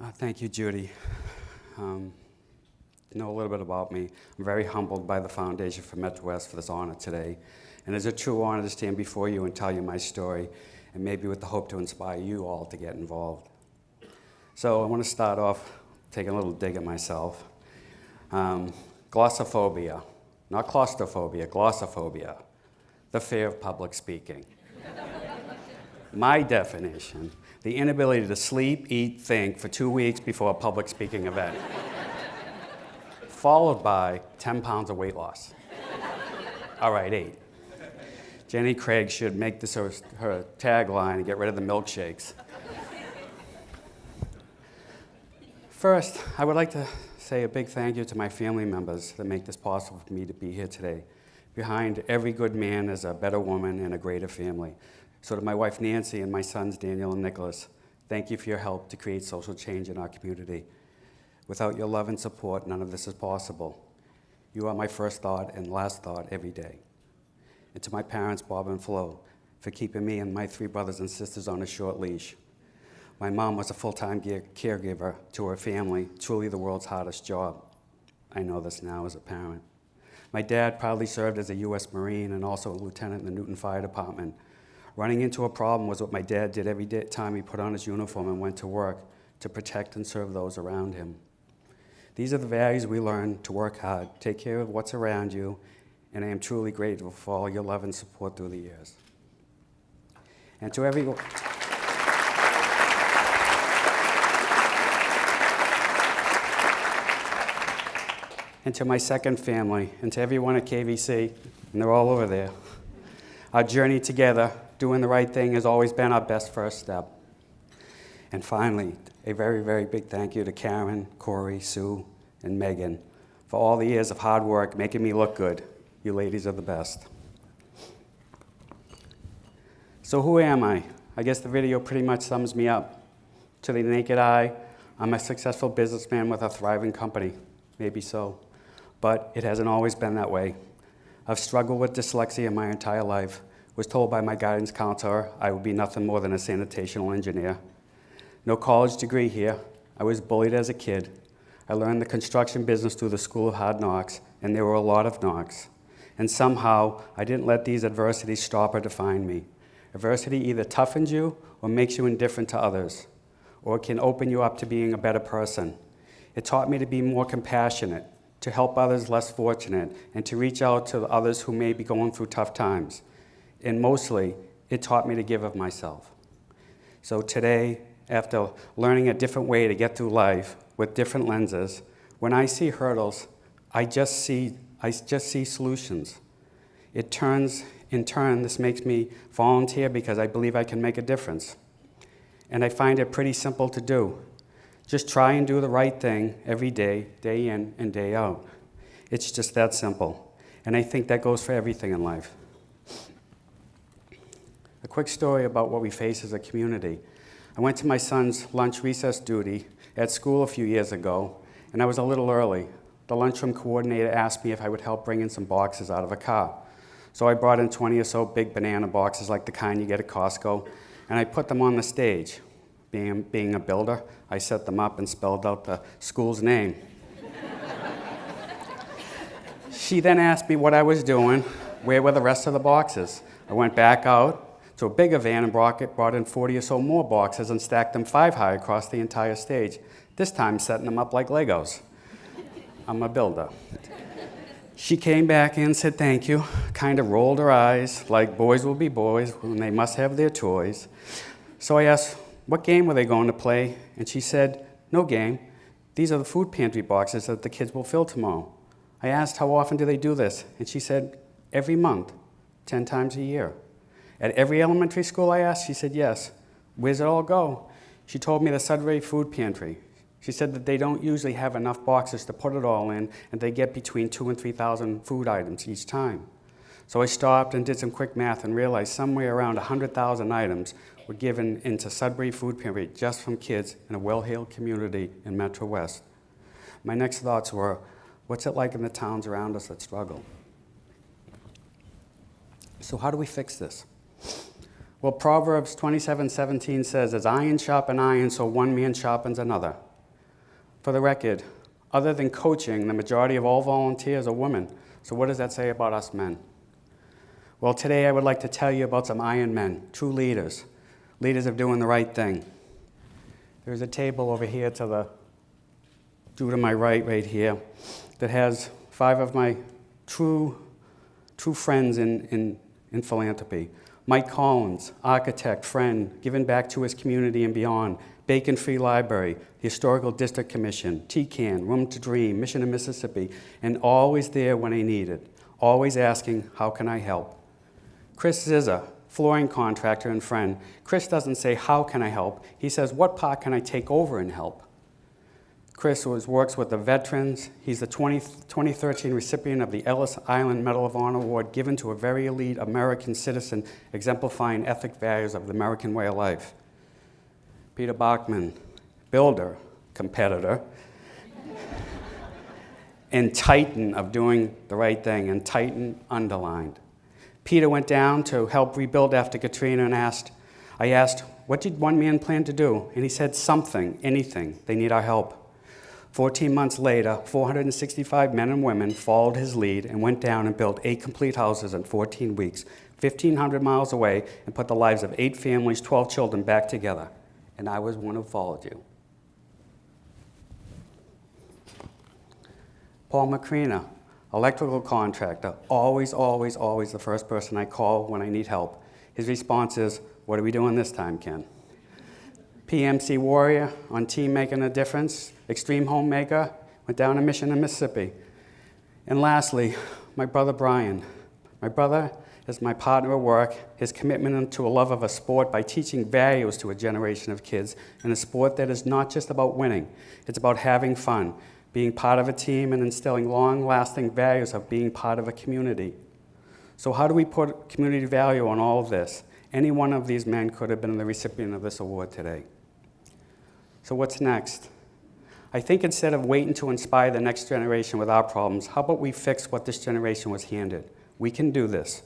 Thank you, Judy. You know a little bit about me. I'm very humbled by the Foundation for MetroWest for this honor today. And it's a true honor to stand before you and tell you my story, and maybe with the hope to inspire you all to get involved. So I want to start off taking a little dig at myself. Glossophobia, not claustrophobia, glossophobia, the fear of public speaking. My definition, the inability to sleep, eat, think for 2 weeks before a public speaking event, followed by 10 pounds of weight loss. All right, 8. Jenny Craig should make this her tagline and get rid of the milkshakes. First, I would like to say a big thank you to my family members that make this possible for me to be here today. Behind every good man is a better woman and a greater family. So to my wife Nancy and my sons Daniel and Nicholas, thank you for your help to create social change in our community. Without your love and support, none of this is possible. You are my first thought and last thought every day. And to my parents, Bob and Flo, for keeping me and my 3 brothers and sisters on a short leash. My mom was a full-time caregiver to her family, truly the world's hardest job. I know this now as a parent. My dad proudly served as a U.S. Marine and also a lieutenant in the Newton Fire Department. Running into a problem was what my dad did every time he put on his uniform and went to work to protect and serve those around him. These are the values we learn to work hard, take care of what's around you, and I am truly grateful for all your love and support through the years. And to everyone, and to my second family, and to everyone at KVC, and they're all over there. Our journey together, doing the right thing, has always been our best first step. And finally, a very, very big thank you to Karen, Corey, Sue, and Megan for all the years of hard work making me look good. You ladies are the best. So who am I? I guess the video pretty much sums me up. To the naked eye, I'm a successful businessman with a thriving company. Maybe so. But it hasn't always been that way. I've struggled with dyslexia my entire life. Was told by my guidance counselor I would be nothing more than a sanitational engineer. No college degree here. I was bullied as a kid. I learned the construction business through the School of Hard Knocks, and there were a lot of knocks. And somehow, I didn't let these adversities stop or define me. Adversity either toughens you or makes you indifferent to others, or it can open you up to being a better person. It taught me to be more compassionate, to help others less fortunate, and to reach out to others who may be going through tough times. And mostly, it taught me to give of myself. So today, after learning a different way to get through life with different lenses, when I see hurdles, I just see solutions. In turn, this makes me volunteer because I believe I can make a difference. And I find it pretty simple to do. Just try and do the right thing every day, day in and day out. It's just that simple. And I think that goes for everything in life. A quick story about what we face as a community. I went to my son's lunch recess duty at school a few years ago, and I was a little early. The lunchroom coordinator asked me if I would help bring in some boxes out of a car. So I brought in 20 or so big banana boxes like the kind you get at Costco, and I put them on the stage. Being a builder, I set them up and spelled out the school's name. She then asked me what I was doing, where were the rest of the boxes. I went back out to a bigger van and brought in 40 or so more boxes and stacked them 5 high across the entire stage, this time setting them up like Legos. I'm a builder. She came back in and said thank you, kind of rolled her eyes like boys will be boys when they must have their toys. So I asked, what game were they going to play? And she said, no game. These are the food pantry boxes that the kids will fill tomorrow. I asked, how often do they do this? And she said, every month, 10 times a year. At every elementary school I asked, she said yes. Where's it all go? She told me the Sudbury Food Pantry. She said that they don't usually have enough boxes to put it all in, and they get between 2,000 and 3,000 food items each time. So I stopped and did some quick math and realized somewhere around 100,000 items were given into Sudbury Food Pantry just from kids in a well-heeled community in MetroWest. My next thoughts were, what's it like in the towns around us that struggle? So how do we fix this? Well, Proverbs 27:17 says, as iron sharpens iron, so one man sharpens another. For the record, other than coaching, the majority of all volunteers are women. So what does that say about us men? Well, today I would like to tell you about some Iron Men, true leaders, leaders of doing the right thing. There's a table over here due to my right here, that has 5 of my true friends in philanthropy. Mike Collins, architect, friend, giving back to his community and beyond. Bacon Free Library, the Historical District Commission, TCAN, Room to Dream, Mission to Mississippi, and always there when I needed, always asking, how can I help? Chris Zizza, flooring contractor and friend. Chris doesn't say, how can I help? He says, what part can I take over and help? Chris works with the veterans. He's the 2013 recipient of the Ellis Island Medal of Honor Award given to a very elite American citizen exemplifying ethic values of the American way of life. Peter Bachman, builder, competitor, and titan of doing the right thing, and titan underlined. Peter went down to help rebuild after Katrina and I asked, what did one man plan to do? And he said, something, anything, they need our help. 14 months later, 465 men and women followed his lead and went down and built 8 complete houses in 14 weeks, 1,500 miles away, and put the lives of 8 families, 12 children back together. And I was one who followed you. Paul Macrina, electrical contractor, always the first person I call when I need help. His response is, what are we doing this time, Ken? PMC warrior on Team Making a Difference, extreme homemaker, went down a mission in Mississippi. And lastly, my brother Brian. My brother is my partner at work, his commitment to a love of a sport by teaching values to a generation of kids in a sport that is not just about winning, it's about having fun, being part of a team and instilling long-lasting values of being part of a community. So how do we put community value on all of this? Any one of these men could have been the recipient of this award today. So what's next? I think instead of waiting to inspire the next generation with our problems, how about we fix what this generation was handed? We can do this.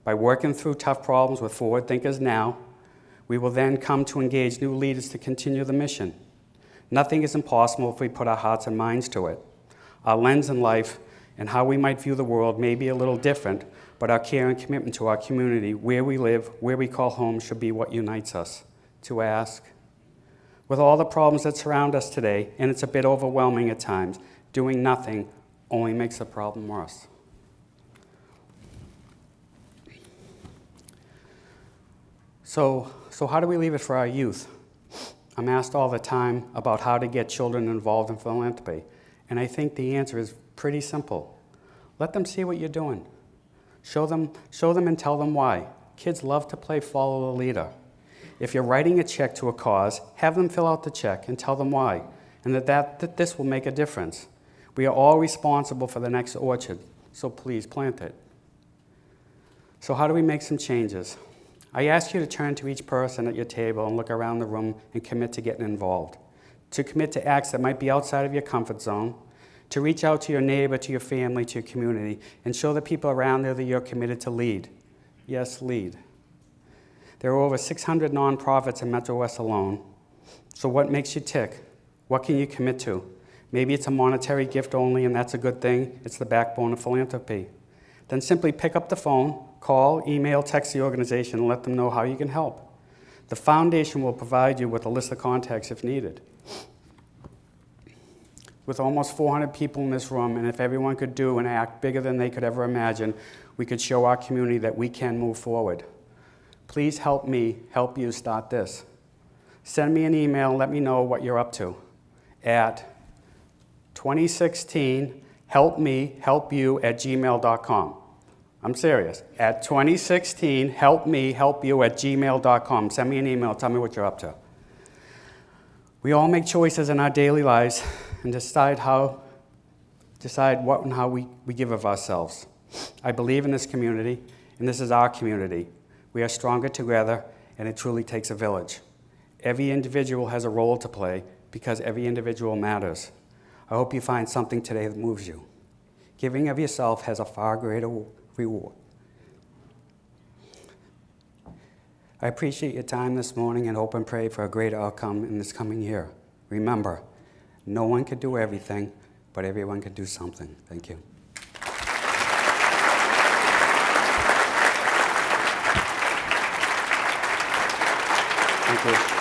By working through tough problems with forward thinkers now, we will then come to engage new leaders to continue the mission. Nothing is impossible if we put our hearts and minds to it. Our lens in life and how we might view the world may be a little different, but our care and commitment to our community, where we live, where we call home, should be what unites us. To ask, with all the problems that surround us today, and it's a bit overwhelming at times, doing nothing only makes the problem worse. So how do we leave it for our youth? I'm asked all the time about how to get children involved in philanthropy, and I think the answer is pretty simple. Let them see what you're doing. Show them and tell them why. Kids love to play follow the leader. If you're writing a check to a cause, have them fill out the check and tell them why, and that this will make a difference. We are all responsible for the next orchard, so please plant it. So how do we make some changes? I ask you to turn to each person at your table and look around the room and commit to getting involved, to commit to acts that might be outside of your comfort zone, to reach out to your neighbor, to your family, to your community, and show the people around there that you're committed to lead. Yes, lead. There are over 600 nonprofits in MetroWest alone. So what makes you tick? What can you commit to? Maybe it's a monetary gift only, and that's a good thing. It's the backbone of philanthropy. Then simply pick up the phone, call, email, text the organization, and let them know how you can help. The foundation will provide you with a list of contacts if needed. With almost 400 people in this room, and if everyone could do and act bigger than they could ever imagine, we could show our community that we can move forward. Please help me help you start this. Send me an email and let me know what you're up to at 2016helpmehelyou@gmail.com. I'm serious. At 2016helpmehelyou@gmail.com. Send me an email. Tell me what you're up to. We all make choices in our daily lives and decide what and how we give of ourselves. I believe in this community, and this is our community. We are stronger together, and it truly takes a village. Every individual has a role to play because every individual matters. I hope you find something today that moves you. Giving of yourself has a far greater reward. I appreciate your time this morning and hope and pray for a greater outcome in this coming year. Remember, No one can do everything, but everyone can do something. Thank you. Thank you.